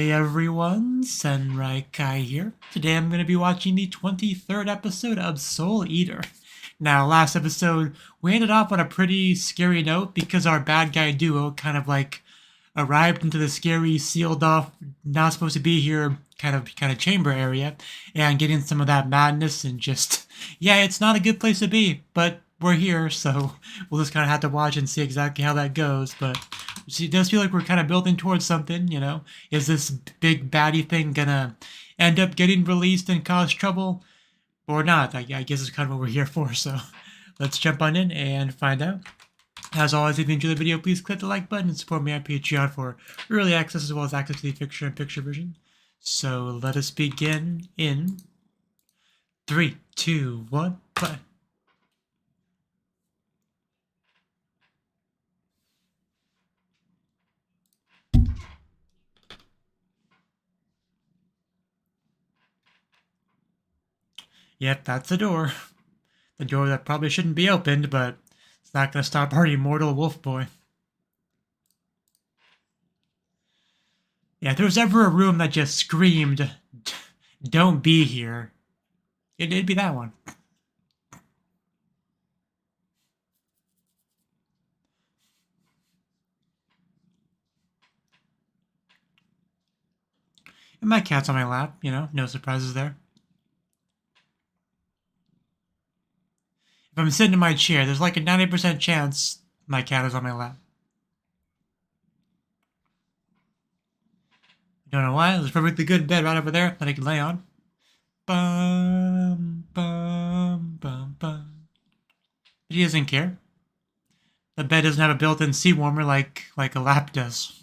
Hey everyone, Kai here. Today I'm going to be watching the 23rd episode of Soul Eater. Now, last episode, we ended off on a pretty scary note because our bad guy duo kind of like arrived into the scary, sealed off, not supposed to be here kind of chamber area and getting some of that madness and just, yeah, it's not a good place to be, but we're here, so we'll just kind of have to watch and see exactly how that goes, but it does feel like we're kind of building towards something, you know? Is this big baddie thing gonna end up getting released and cause trouble? Or not? I guess it's kind of what we're here for, so let's jump on in and find out. As always, if you enjoyed the video, please click the like button and support me on Patreon for early access as well as access to the picture-in-picture version. So let us begin in 3, 2, 1, play. Yep, that's the door. The door that probably shouldn't be opened, but it's not going to stop our immortal wolf boy. Yeah, if there was ever a room that just screamed, don't be here, it'd be that one. And my cat's on my lap, you know, no surprises there. If I'm sitting in my chair, there's like a 90% chance my cat is on my lap. Don't know why, there's a perfectly good bed right over there that I can lay on. Bum, bum, bum, bum. But he doesn't care. The bed doesn't have a built-in seat warmer like a lap does.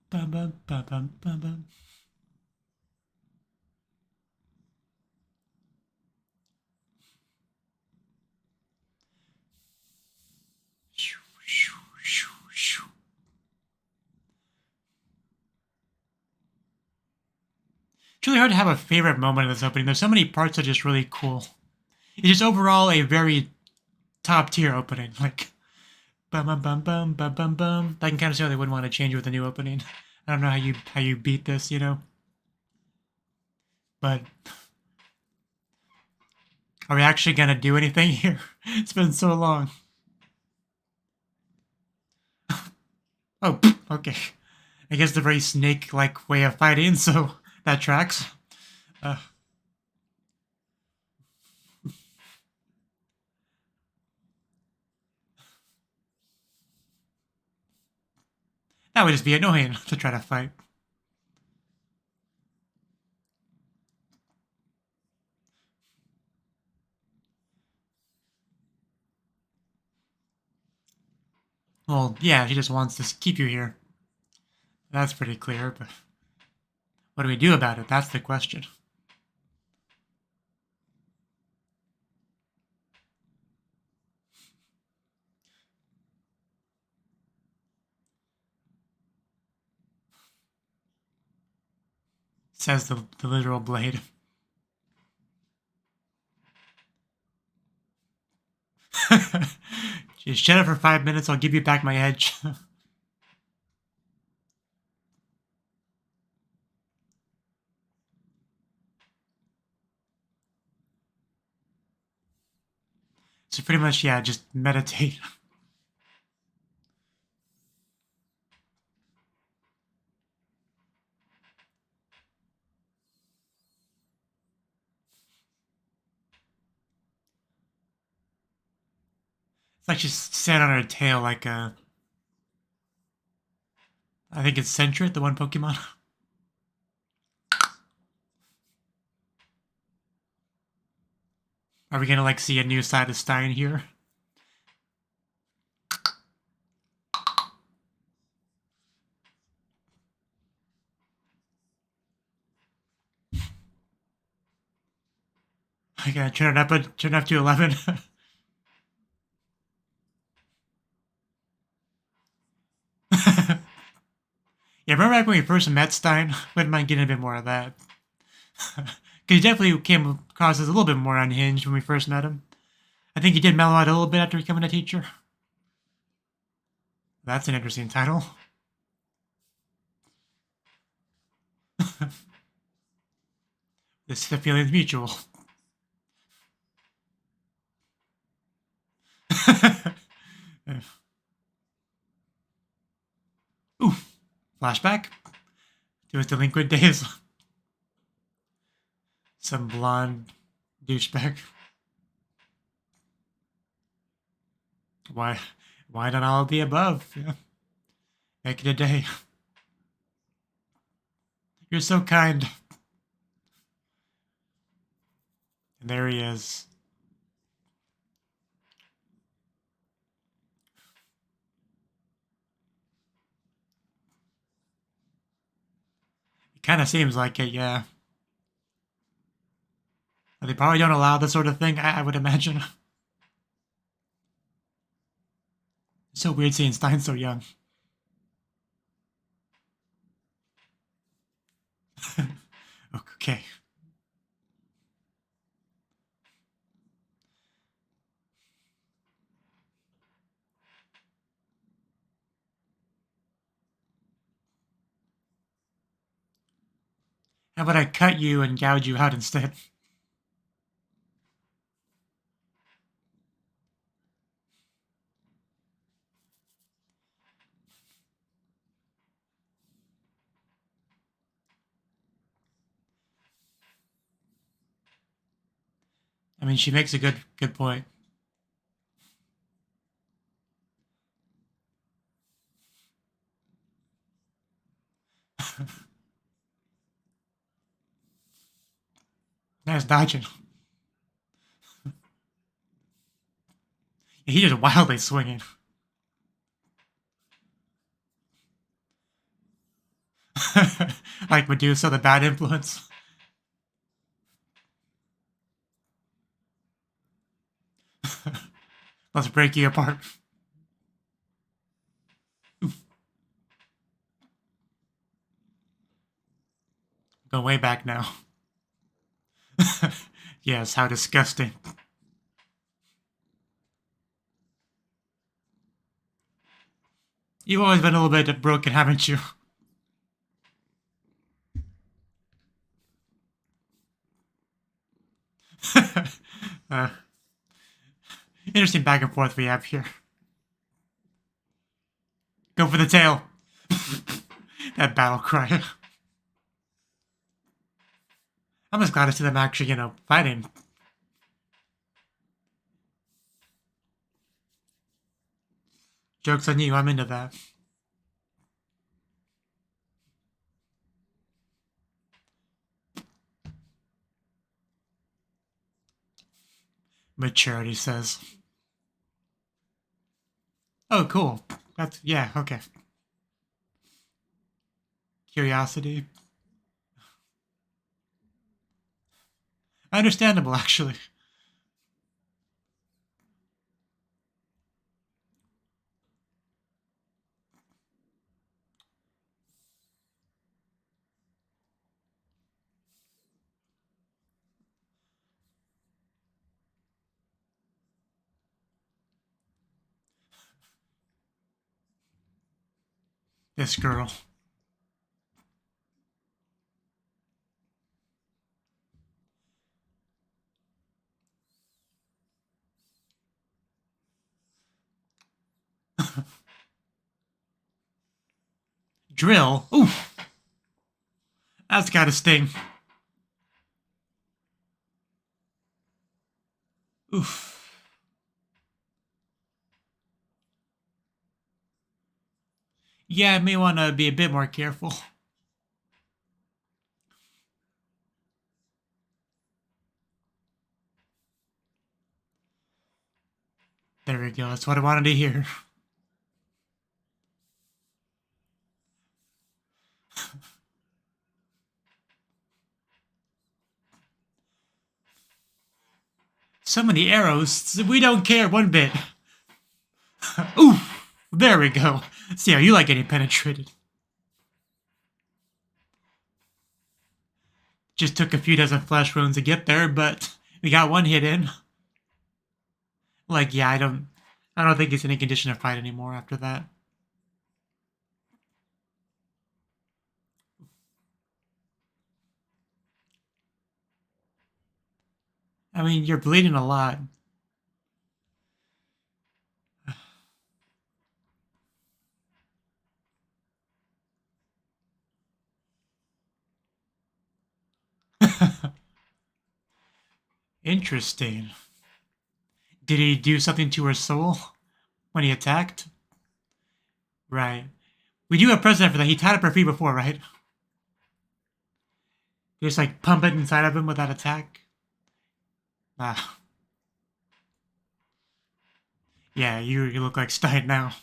Bum, bum, bum, bum, bum, bum. It's really hard to have a favorite moment of this opening. There's so many parts that are just really cool. It's just overall a very top tier opening. Like, bum bum bum bum bum bum bum. I can kind of see how they wouldn't want to change with a new opening. I don't know how you beat this, you know. But are we actually gonna do anything here? It's been so long. Oh, okay. I guess the very snake-like way of fighting, so that tracks. That would just be annoying to try to fight. Well, yeah, she just wants to keep you here. That's pretty clear, but what do we do about it? That's the question. Says the literal blade. Just shut up for 5 minutes, I'll give you back my edge. So pretty much, yeah, just meditate. It's like she's sat on her tail like a... I think it's Sentret, the one Pokemon. Are we gonna like see a new side of Stein here? I gotta turn it up to 11. Yeah, remember back when we first met Stein? Wouldn't mind getting a bit more of that. Because he definitely came across as a little bit more unhinged when we first met him. I think he did mellow out a little bit after becoming a teacher. That's an interesting title. This feeling is mutual. Ooh, flashback to his delinquent days. Some blonde douchebag. Why not all of the above? Yeah. Make it a day. You're so kind. And there he is. It kind of seems like it, yeah. They probably don't allow this sort of thing, I would imagine. It's so weird seeing Stein so young. Okay. How about I cut you and gouge you out instead? I mean, she makes a good point. Nice dodging. He just wildly swinging. Like Medusa, the bad influence. Let's break you apart. Going way back now. Yes, how disgusting. You've always been a little bit broken, haven't you? Interesting back and forth we have here. Go for the tail. That battle cry. I'm just glad to see them actually, fighting. Joke's on you, I'm into that. Maturity says. Oh, cool. That's, yeah, okay. Curiosity. Understandable, actually. This girl. Drill? Oof. That's gotta sting. Oof. Yeah, I may want to be a bit more careful. There we go, that's what I wanted to hear. So many arrows, we don't care one bit. Oof! There we go. See how you like getting penetrated. Just took a few dozen flesh wounds to get there, but we got one hit in. Like, yeah, I don't think he's in any condition to fight anymore after that. I mean, you're bleeding a lot. Interesting. Did he do something to her soul when he attacked? Right. We do have precedent for that. He tied up her feet before, right? You just like pump it inside of him with that attack. Ah. Yeah, you look like Stein now.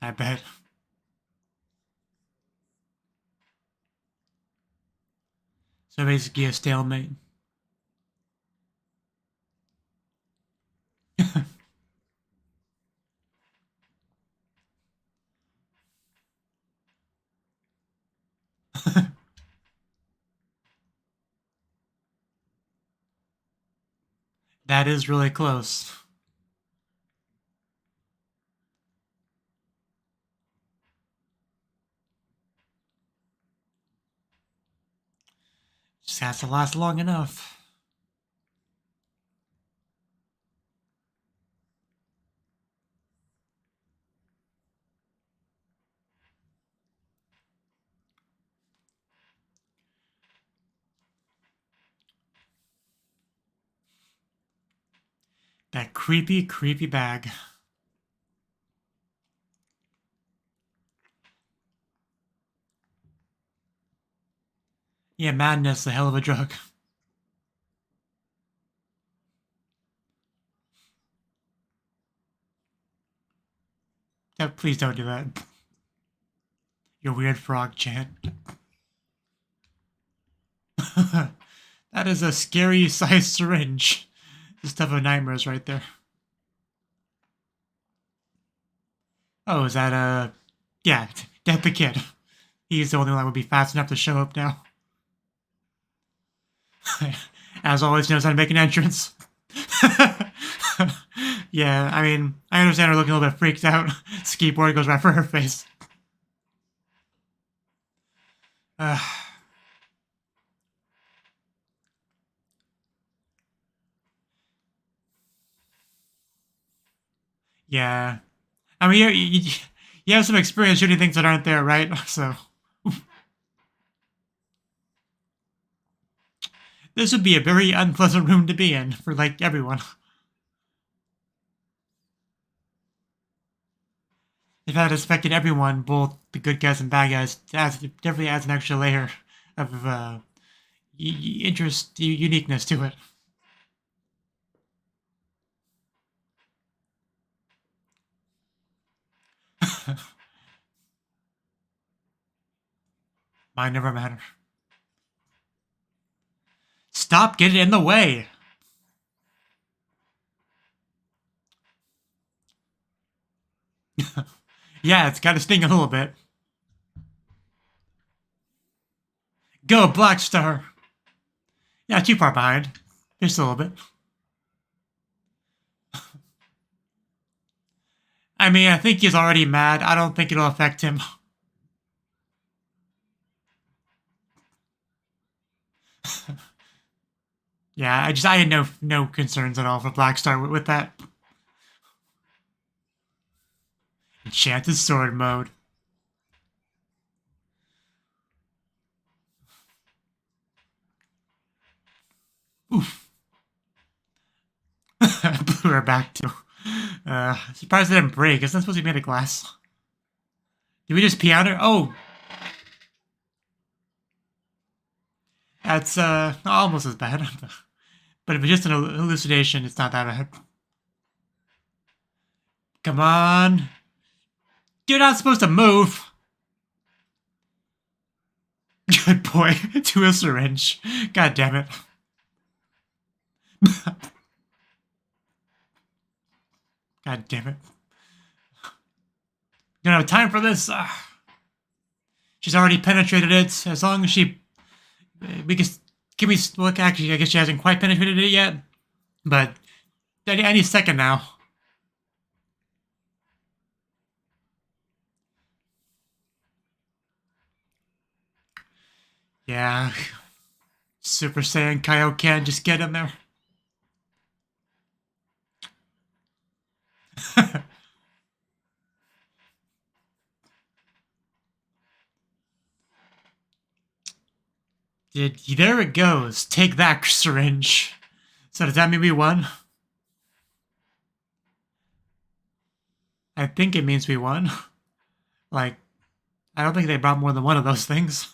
I bet. So basically a stalemate. That is really close. Just has to last long enough. That creepy, creepy bag. Yeah, madness, a hell of a drug. Yeah, please don't do that. Your weird frog chant. That is a scary sized syringe. The stuff of nightmares right there. Oh, is that yeah, Death the Kid. He's the only one that would be fast enough to show up now. As always, knows how to make an entrance. Yeah, I mean, I understand her looking a little bit freaked out. Skateboard goes right for her face. Yeah. I mean, you have some experience shooting things that aren't there, right? So. This would be a very unpleasant room to be in for, like, everyone. If that affected everyone, both the good guys and bad guys, definitely adds an extra layer of interest, uniqueness to it. Mine never matter. Stop getting in the way! Yeah, it's got to sting a little bit. Go, Black Star! Yeah, too far behind. Just a little bit. I mean, I think he's already mad. I don't think it'll affect him. Yeah, I had no concerns at all for Black Star with that. Enchanted Sword mode. Oof. Blew her back too. Surprised it didn't break. It's not supposed to be made of glass. Did we just pee on her? Oh! That's almost as bad. But if it's just an hallucination, it's not that bad. Come on. You're not supposed to move. Good boy. To a syringe. God damn it. God damn it. Don't have time for this. She's already penetrated it. As long as she... We can we look? Actually, I guess she hasn't quite penetrated it yet. But any second now. Yeah. Super Saiyan Kaioken, just get in there. There it goes. Take that, syringe. So does that mean we won? I think it means we won. Like, I don't think they brought more than one of those things.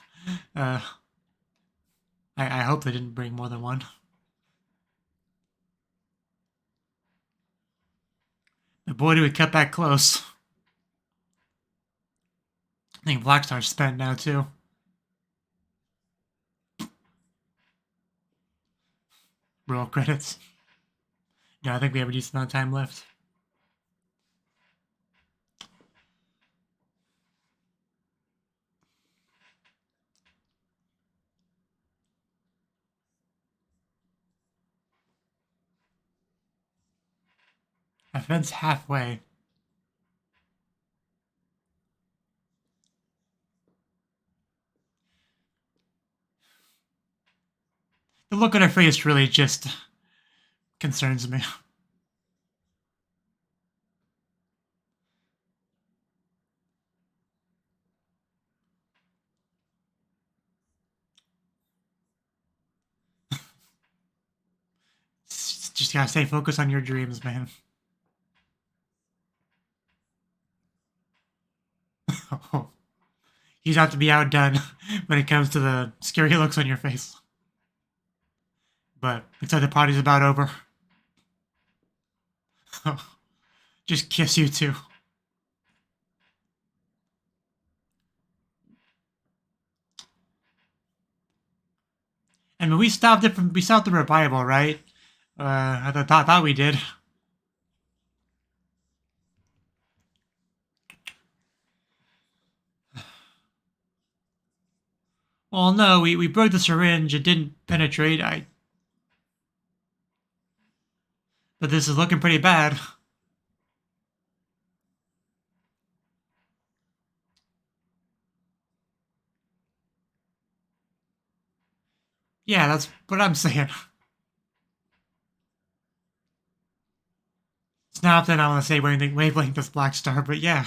I hope they didn't bring more than one. But boy, do we cut that close. I think Blackstar's spent now, too. Roll credits. No, I think we have a decent amount of time left. Event's halfway. The look on her face really just concerns me. Just gotta stay focused on your dreams, man. He's not to be outdone when it comes to the scary looks on your face. But looks like the party's about over. Just kiss you too. I mean, we stopped the revival, right? I thought we did. Well, no, we broke the syringe. It didn't penetrate. But this is looking pretty bad. Yeah, that's what I'm saying. It's not that I want to say wavelength this Black Star, but yeah.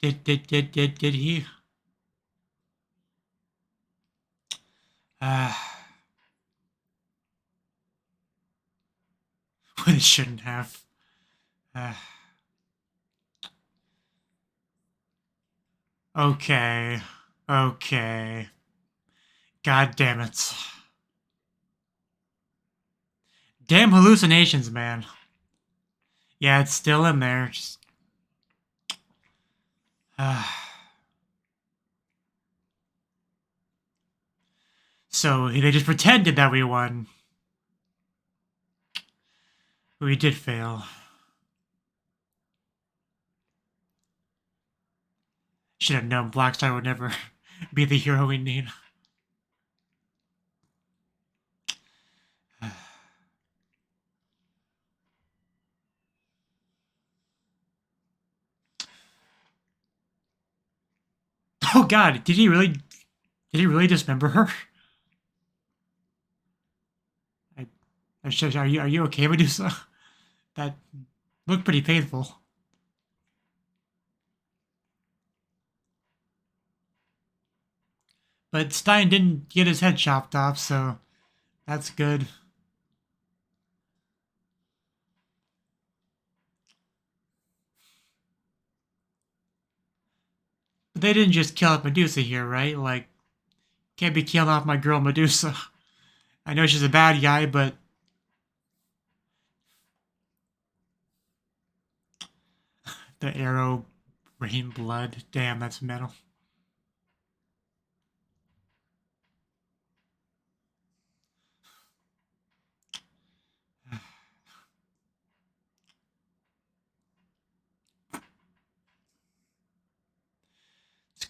Did he? Well, it shouldn't have. Okay. Okay. God damn it. Damn hallucinations, man. Yeah, it's still in there. Just... So they just pretended that we won. We did fail. Should have known Blackstar would never be the hero we need. Oh God, did he really dismember her? Are you okay, Medusa? That looked pretty painful. But Stein didn't get his head chopped off, so that's good. But they didn't just kill off Medusa here, right? Like, can't be killing off my girl Medusa. I know she's a bad guy, but... The arrow, rain blood. Damn, that's metal.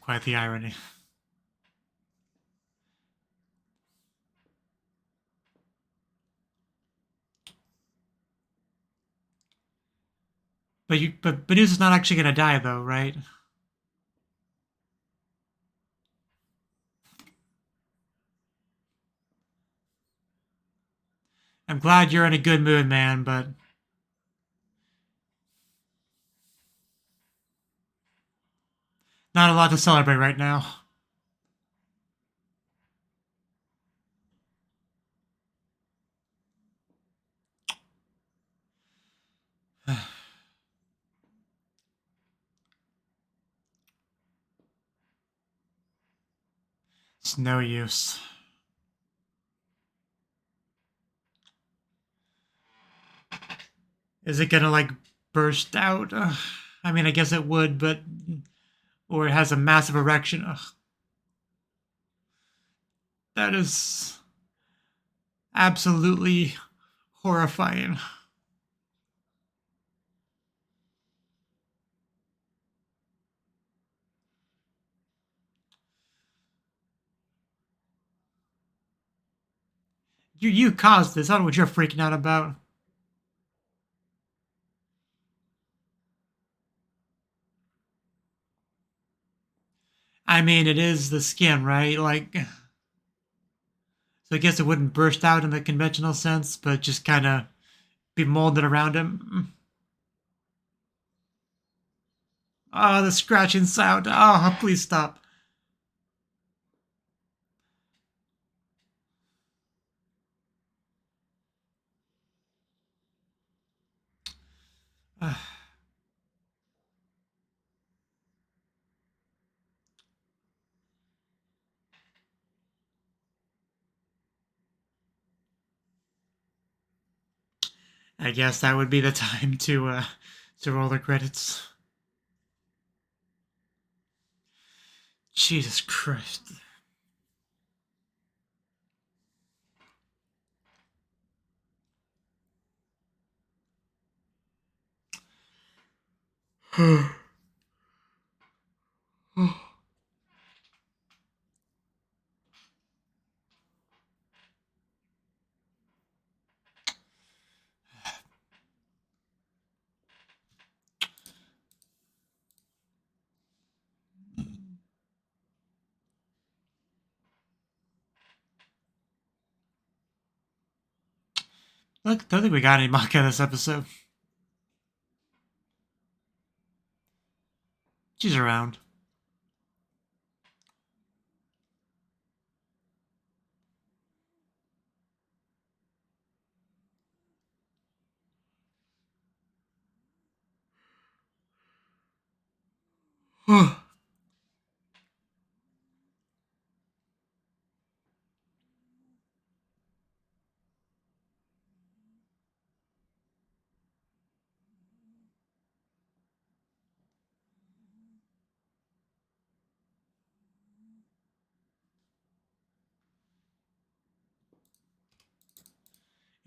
quite the irony. But Medusa's not actually gonna die though, right? I'm glad you're in a good mood, man, but not a lot to celebrate right now. It's no use. Is it gonna like burst out? I mean, I guess it would, but or it has a massive erection. Ugh. That is absolutely horrifying. You caused this. I don't know what you're freaking out about. I mean, it is the skin, right? Like, so I guess it wouldn't burst out in the conventional sense, but just kind of be molded around him. Oh, the scratching sound. Oh, please stop. I guess that would be the time to roll the credits. Jesus Christ. Look, don't think we got any manga this episode. She's around.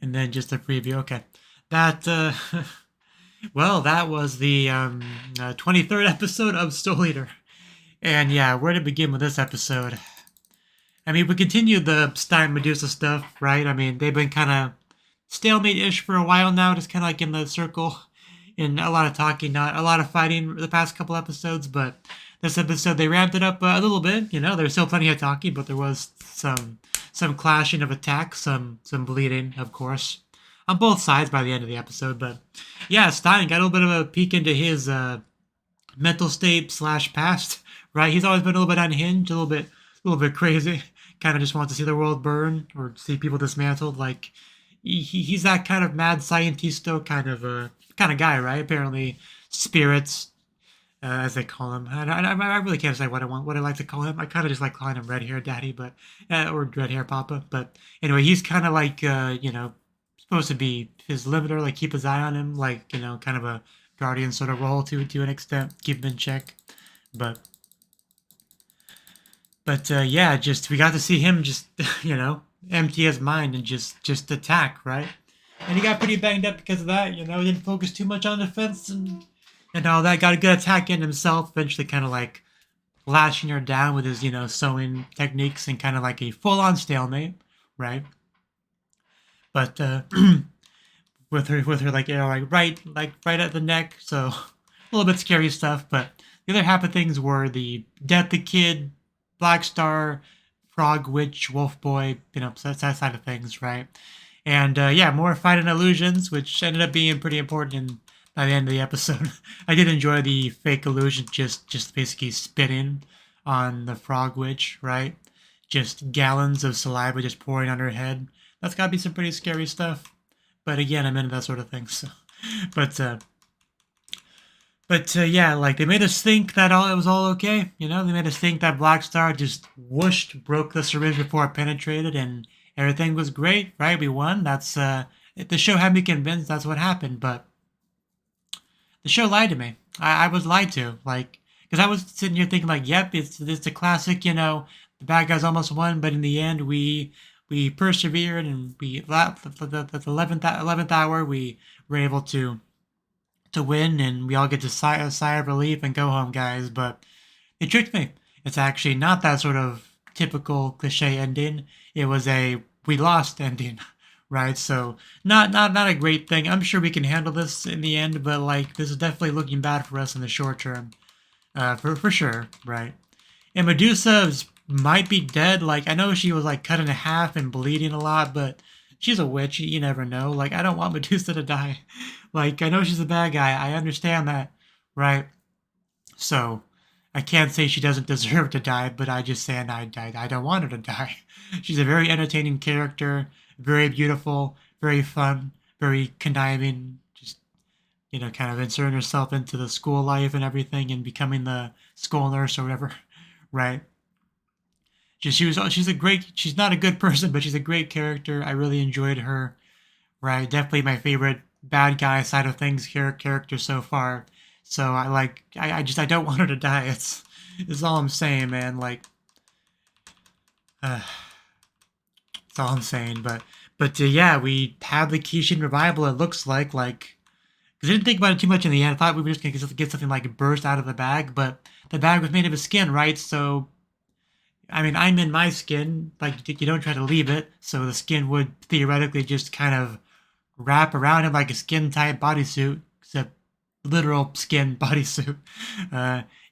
And then just a preview. Okay. That, well, that was the 23rd episode of Soul Eater. And yeah, where to begin with this episode? I mean, we continue the Stein Medusa stuff, right? I mean, they've been kind of stalemate-ish for a while now, just kind of like in the circle, in a lot of talking, not a lot of fighting the past couple episodes, but this episode they ramped it up a little bit. You know, there's still plenty of talking, but there was some clashing of attacks, some bleeding, of course, on both sides by the end of the episode. But yeah, Stein got a little bit of a peek into his mental state / past, right? He's always been a little bit unhinged, a little bit crazy. Kind of just wants to see the world burn or see people dismantled. Like he's that kind of mad scientisto kind of guy, right? Apparently, spirits, as they call him. I really can't say what I like to call him. I kind of just like calling him Red Hair Daddy, but or Red Hair Papa. But anyway, he's kind of like supposed to be his limiter, like keep his eye on him, like kind of a guardian sort of role to an extent, keep him in check. But yeah, just we got to see him just empty his mind and just attack, right? And he got pretty banged up because of that. He didn't focus too much on defense and all that. Got a good attack in himself. Eventually, kind of like lashing her down with his, sewing techniques and kind of like a full-on stalemate, right? But with her like right at the neck, so a little bit scary stuff. But the other half of things were the Death the Kid, Black Star, Frog Witch, Wolf Boy, that side of things, right? And more fight and illusions, which ended up being pretty important by the end of the episode. I did enjoy the fake illusion, just basically spitting on the Frog Witch, right? Just gallons of saliva just pouring on her head. That's gotta be some pretty scary stuff. But again, I'm into that sort of thing. So, but yeah, like they made us think that it was all okay. They made us think that Black Star just whooshed, broke the syringe before it penetrated, and everything was great, right? We won. That's the show had me convinced that's what happened, but the show lied to me. I was lied to, like, because I was sitting here thinking, like, yep, it's a classic. The bad guys almost won, but in the end, we persevered, and the 11th hour, we were able to win, and we all get to sigh of relief and go home, guys. But it tricked me. It's actually not that sort of typical cliche ending. It was a we lost ending, right? So not a great thing. I'm sure we can handle this in the end, but like this is definitely looking bad for us in the short term, for sure, right? And Medusa might be dead. Like I know she was like cut in half and bleeding a lot, but she's a witch. You never know. Like I don't want Medusa to die. Like I know she's a bad guy. I understand that, right? So I can't say she doesn't deserve to die, but I just say I don't want her to die. She's a very entertaining character, very beautiful, very fun, very conniving, just, kind of inserting herself into the school life and everything and becoming the school nurse or whatever, right? She's not a good person, but she's a great character. I really enjoyed her, right? Definitely my favorite bad guy side of things character so far. So I don't want her to die. It's all I'm saying, man. Like, that's all I'm saying. But yeah, we have the Kishin revival. It looks like because I didn't think about it too much in the end. I thought we were just gonna get something like burst out of the bag, but the bag was made of a skin, right? So, I mean, I'm in my skin. Like, you don't try to leave it, so the skin would theoretically just kind of wrap around him like a skin-tight bodysuit, except literal skin bodysuit,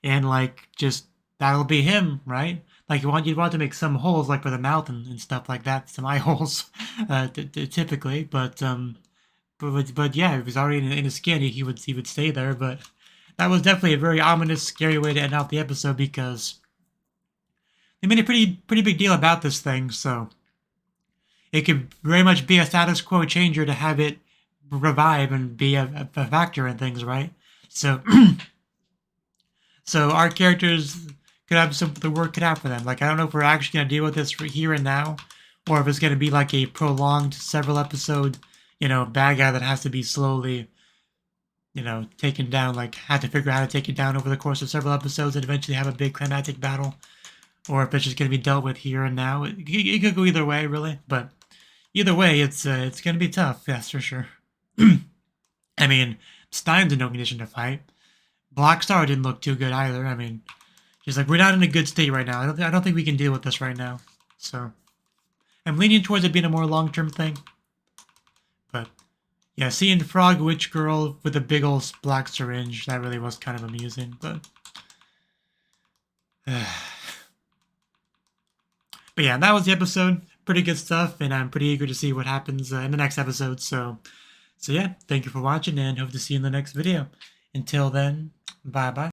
and like just that'll be him, right? Like you'd want to make some holes like for the mouth and stuff like that, some eye holes, typically. But yeah, if he was already in his skin, he would stay there. But that was definitely a very ominous, scary way to end out the episode because they made a pretty big deal about this thing, so it could very much be a status quo changer to have it revive and be a factor in things, right? So, so our characters could have the work cut out for them. Like I don't know if we're actually gonna deal with this here and now, or if it's gonna be like a prolonged several episode, bad guy that has to be slowly, taken down. Like have to figure out how to take it down over the course of several episodes and eventually have a big climactic battle, or if it's just gonna be dealt with here and now. It could go either way, really. But either way, it's gonna be tough. That's for sure. I mean, Stein's in no condition to fight. Black Star didn't look too good either. I mean, she's like, we're not in a good state right now. I don't think we can deal with this right now. So, I'm leaning towards it being a more long-term thing. But, yeah, seeing Frog Witch Girl with a big old black syringe, that really was kind of amusing. But yeah, that was the episode. Pretty good stuff, and I'm pretty eager to see what happens in the next episode. So yeah, thank you for watching, and hope to see you in the next video. Until then, bye-bye.